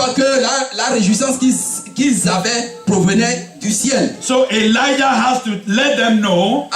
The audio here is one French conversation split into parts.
pas que la réjouissance qu'ils avaient provenait du ciel. So Elijah has to let them know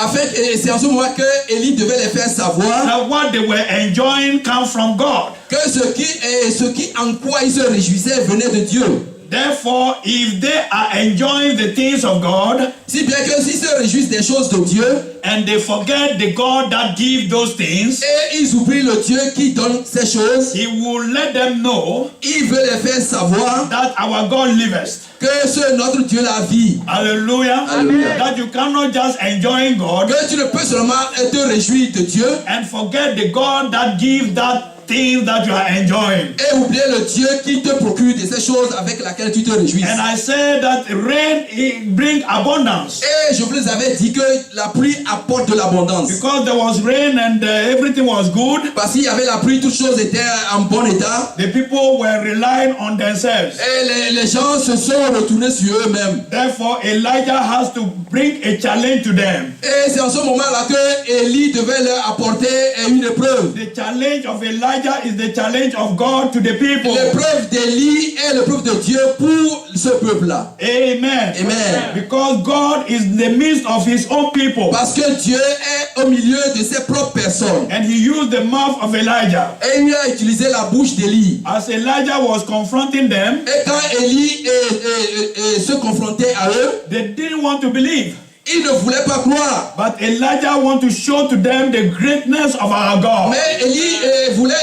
C'est en ce moment que Élie devait les faire savoir that what they were enjoying comes from God. que ce qui en quoi ils se réjouissaient venait de Dieu. Therefore, if they are enjoying the things of God, Si bien que s'ils se réjouissent des choses de Dieu and they forget the God that gives those things, et ils oublient le Dieu qui donne ces choses, He will let them know il veut les faire savoir that our God liveth. que ce notre Dieu la vit. Hallelujah. Hallelujah. That you cannot just enjoy God Que tu ne peux seulement te réjouir de Dieu and forget the God that gives that thing that you are enjoying. et oublier le Dieu qui te procure de ces choses avec lesquelles tu te réjouis. And I said that rain brings abundance. Et je vous avais dit que la pluie apporte de l'abondance. Because there was rain and everything was good, Parce qu'il y avait la pluie, toutes choses étaient en bon état. the people were relying on themselves. Et les gens se sont retournés sur eux-mêmes. Therefore, Elijah has to bring a challenge to them. Et c'est en ce moment-là que Élie devait leur apporter une épreuve. The challenge of Elijah is the challenge of God to the people. L'épreuve d'Élie est l'épreuve de Dieu pour ce peuple-là. Amen. Amen. Because God is in the midst of His own people. Parce que Dieu est au milieu de ses propres personnes. And He used the mouth of Elijah. Et il a utilisé la bouche d'Élie. As Elijah was confronting them, Et quand Élie se confrontait à eux, they didn't want to believe. ils ne voulaient pas croire. But Elijah wanted to show to them the greatness of our God. Mais Élie voulait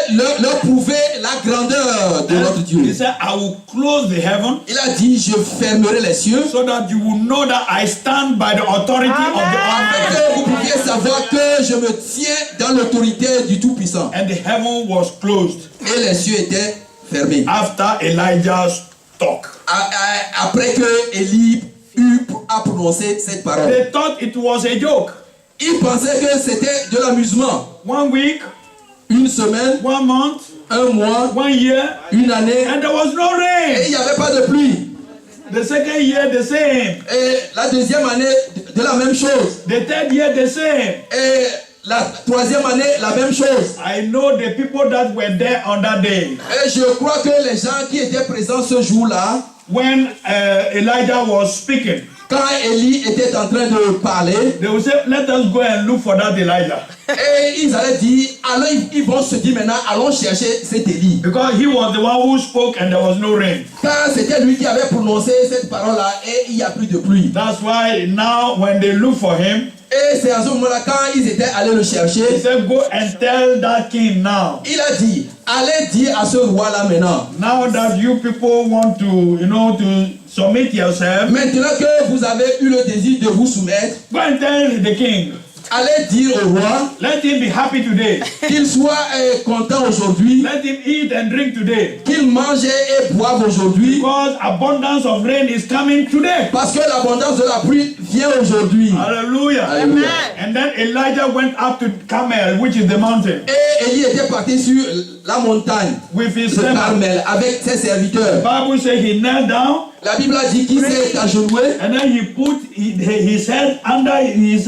leur prouver la grandeur de notre Dieu. He said, I will close the heaven Il a dit, je fermerai les cieux so that you will know that I stand by the authority of the afin Almighty. que vous pouviez savoir que je me tiens dans l'autorité du Tout-Puissant. And the heaven was closed Et les cieux étaient fermés. after Elijah's talk. Après que Élie a prononcé cette parole. They thought it was a joke. Il pensait que c'était de l'amusement. 1 week, Une semaine, 1 month, un mois, 1 year, une année, and there was no et il rain. n'y avait pas de pluie. The second year, the same. Et la deuxième année, de la même chose. The third year, the same. Et la troisième année, la même chose. I know the people that were there on that day. Et je crois que les gens qui étaient présents ce jour-là, When Elijah was speaking, quand Élie était en train de parler, they would say, let us go and look for that Elijah. et ils allaient dire, alors ils vont se dire maintenant, allons chercher cet Élie. Because he was the one who spoke and there was no rain. Car c'était lui qui avait prononcé cette parole-là et il n'y a plus de pluie. That's why now when they look for him, Et c'est à ce moment-là, quand ils étaient allés le he chercher, said, go and tell that king now. il a dit, allez dire à ce roi-là maintenant. Now that you people want to, to submit yourself, Maintenant que vous avez eu le désir de vous soumettre, go and tell the king. allez dire au roi Let him be happy today. qu'il soit content aujourd'hui, Let him eat and drink today. qu'il mange et boive aujourd'hui, Because abundance of rain is coming today. parce que l'abondance de la pluie vient aujourd'hui. Hallelujah. Alléluia. And then Elijah went up to Carmel, which is the mountain, Et Élie était parti sur la montagne with his de servant. Carmel avec ses serviteurs. The Bible says he knelt down La Bible a dit qu'il s'est agenouillé. and then he put his head under his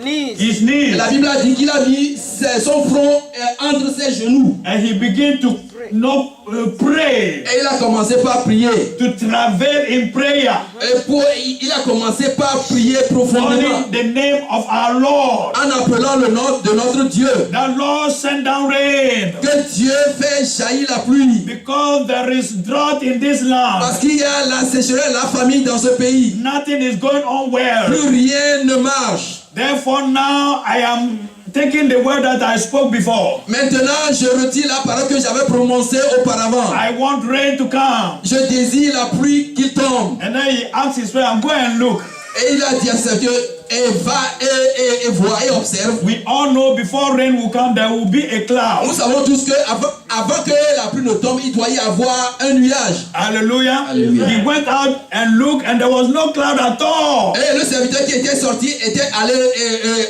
knees. La Bible a dit qu'il a mis son front entre ses genoux. And he began to pray, Et il a commencé par prier. to travel in prayer, Et il a commencé par prier profondément. calling the name of our Lord. En appelant le nom de notre Dieu. The Lord sent down rain Que Dieu fait jaillir la pluie. because there is drought in this land. Parce qu'il y a la sécheresse, la famine dans ce pays. Nothing is going on well. Plus rien ne marche. Therefore now I am taking the word that I spoke before. Maintenant, je retire la parole que j'avais prononcée auparavant. I want rain to come. Je désire la pluie qu'il tombe. And then he asked his friend, go and look. Et il a dit à ses serviteurs, et va et vois et observe. We all know before rain will come, there will be a cloud. Nous savons tous que avant que la pluie ne tombe, il doit y avoir un nuage. Hallelujah. Hallelujah. He went out and looked and there was no cloud at all. Et le serviteur qui était sorti était allé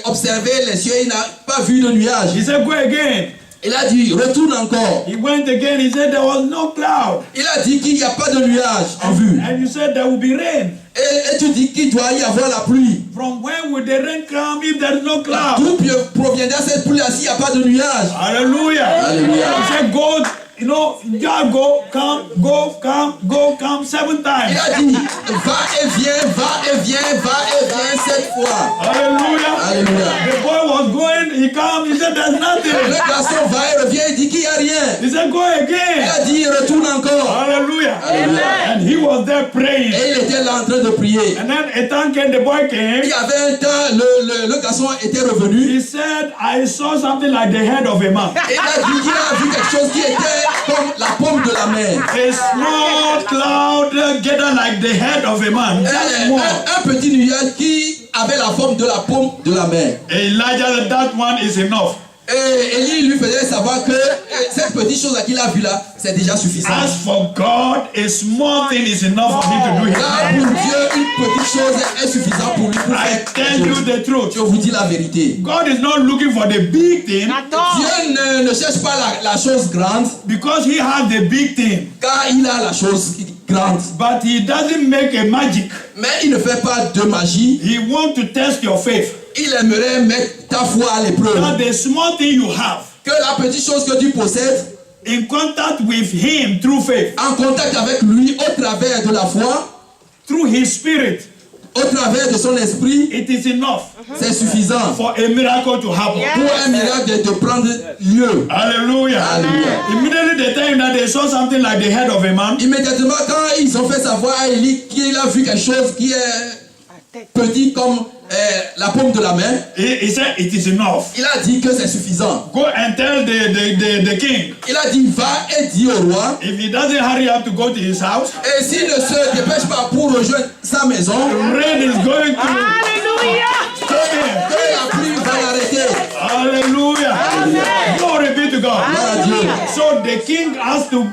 observer les cieux. Il n'a pas vu de nuage. He said, go again. Il a dit, retourne encore. He went again. He said there was no cloud. Il a dit qu'il n'y a pas de nuage en vue. And you said there will be rain. Et tu dis qu'il doit y avoir la pluie. From when will the rain come if there is no cloud? D'où proviendra cette pluie s'il n'y a pas de nuage? Hallelujah. Hallelujah. He said, go just go, come, go, come, go, come 7 Il times. a dit, va et viens, va et viens, va et viens 7 fois. Hallelujah. Alléluia. The boy was going, he come, he said, there's Le nothing. garçon va et revient, il dit qu'il n'y a rien. He said, go Il again. a dit, retourne encore. Hallelujah. Alléluia. And he was there praying. Et il était là en train de prier. And then a time came, the boy came. Il y avait un temps, le garçon était revenu. He said, I saw something like the head of a man. Et il a dit qu'il a vu quelque chose qui était comme la paume de la main. A small cloud gathered like the head of a man. Just small. Un petit nuage qui avait la forme de la paume de la main. Elijah said, that one is enough. Et Élie lui faisait savoir que cette petite chose qu'il a vue là, c'est déjà suffisant. As for God, a small thing is enough for him to do his Car work. pour Dieu, une petite chose est suffisante pour lui pour I faire tell quelque you chose. the truth. Je vous dis la vérité. God is not looking for the big thing Dieu ne cherche pas la chose grande, because he has the big thing. car il a la chose grande. But he doesn't make a magic. Mais il ne fait pas de magie. He wants to test your faith. Il aimerait mettre ta foi à l'épreuve. Now the small thing you have, Que la petite chose que tu possèdes, in contact with him through faith, en contact avec lui au travers de la foi, through his spirit, au travers de son esprit, it is enough c'est suffisant for a miracle to happen. pour un miracle de prendre lieu. Hallelujah. Alléluia. Immediately the time that they saw something like the head of a man, Immédiatement, quand ils ont fait savoir à Élie qu'il a vu quelque chose qui est petit comme la paume de la main, he said it is enough. il a dit que c'est suffisant. Go and tell the king. Il a dit, va et dis au roi. If he doesn't hurry up to go to his house, Et s'il ne se dépêche pas pour rejoindre sa maison, rain is going to Hallelujah. stop him. que la pluie va l'arrêter. Hallelujah. Glory be to God. Gloire à Dieu. So the king has to,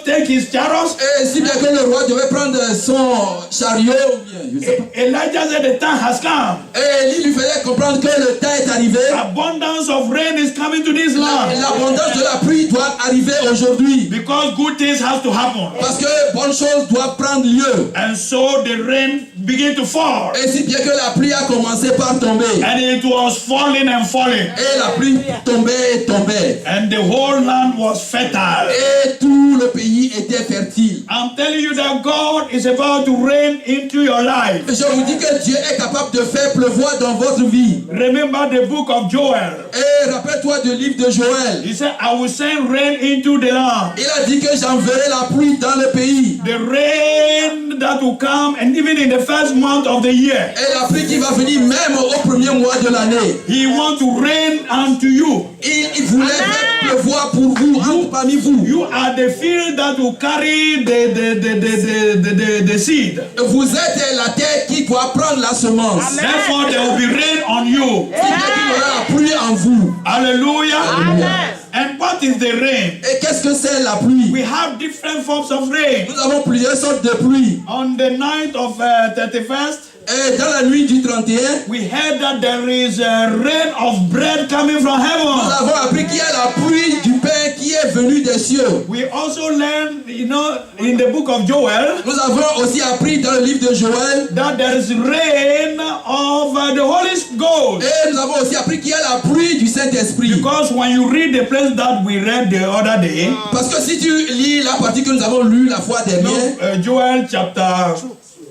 take his chariots. Et si bien que le roi devait prendre son chariot, ou bien, je sais pas. Elijah said the time has come. Et Élie lui faisait comprendre que le temps est arrivé. Abundance of rain is coming to this land. L'abondance de la pluie doit arriver aujourd'hui. Because good things have to happen. Parce que bonnes choses doivent prendre lieu. And so the rain began to fall. Et si bien que la pluie a commencé par tomber. And it was falling and falling. Et la pluie tombait et tombait. And the whole land was fertile. Et tout le pays était fertile. I'm telling you that God is about to rain into your life. Je vous dis que Dieu est capable de faire pleuvoir dans votre vie. Remember the book of Joel. Et rappelle-toi du livre de Joël. He said, I will send rain into the land. Il a dit que j'enverrai la pluie dans le pays. The rain that will come, and even in the first month of the year. Et la pluie qui va venir même au premier mois de l'année. He wants to rain unto you. Il voulait faire pleuvoir pour vous, entre parmi vous. You are the field that will carry the seed. Vous êtes la terre qui doit prendre la semence. Therefore, there will be rain on you. Il y aura la pluie en vous. Hallelujah. Alléluia. And what is the rain? Et qu'est-ce que c'est la pluie? We have different forms of rain. Nous avons plusieurs sortes de pluie. On the night of 31st, Et dans la nuit du 31, we heard that there is a rain of bread coming from nous heaven. avons appris qu'il y a la pluie du pain qui est venue des cieux. We also learned, in the book of Joel, Nous avons aussi appris dans le livre de Joël. that there is rain of the Holy Ghost. Et nous avons aussi appris qu'il y a la pluie du Saint-Esprit. Because when you read the place that we read the other day, Parce que si tu lis la partie que nous avons lue la fois dernière, Joel chapter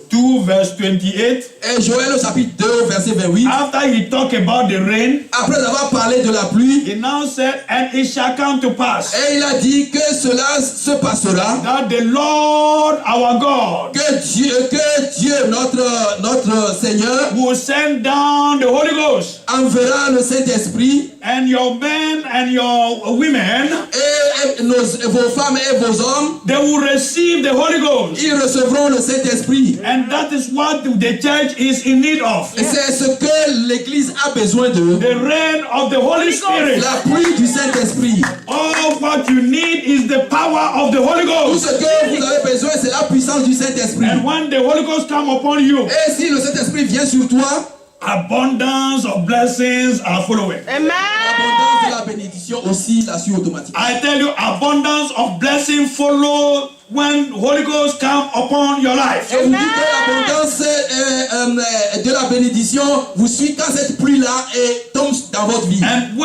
2 verse 28, et Joël au chapitre 2, verset 28, after he talked about the rain, après avoir parlé de la pluie, he now said, and it shall come to pass et il a dit que cela se passera, that the Lord our God que Dieu notre Seigneur, will send down the Holy Ghost, enverra le Saint-Esprit, and your men and your women, et vos femmes et vos hommes, they will receive the Holy Ghost. ils recevront le Saint-Esprit. And that is what the church is in need of. Et c'est ce que l'Église a besoin de. The rain of the Holy Spirit. La pluie du Saint-Esprit. All what you need is the power of the Holy Tout Ghost. ce que vous avez besoin, c'est la puissance du Saint-Esprit. And when the Holy Ghost come upon you, Et si le Saint-Esprit vient sur toi, abundance of blessings are following. l'abondance de la bénédiction aussi la suit automatiquement. I tell you, abundance of blessing follow when Holy Ghost come upon your life. Je vous dis que l'abondance de la bénédiction vous suit quand cette pluie-là tombe dans votre vie. And when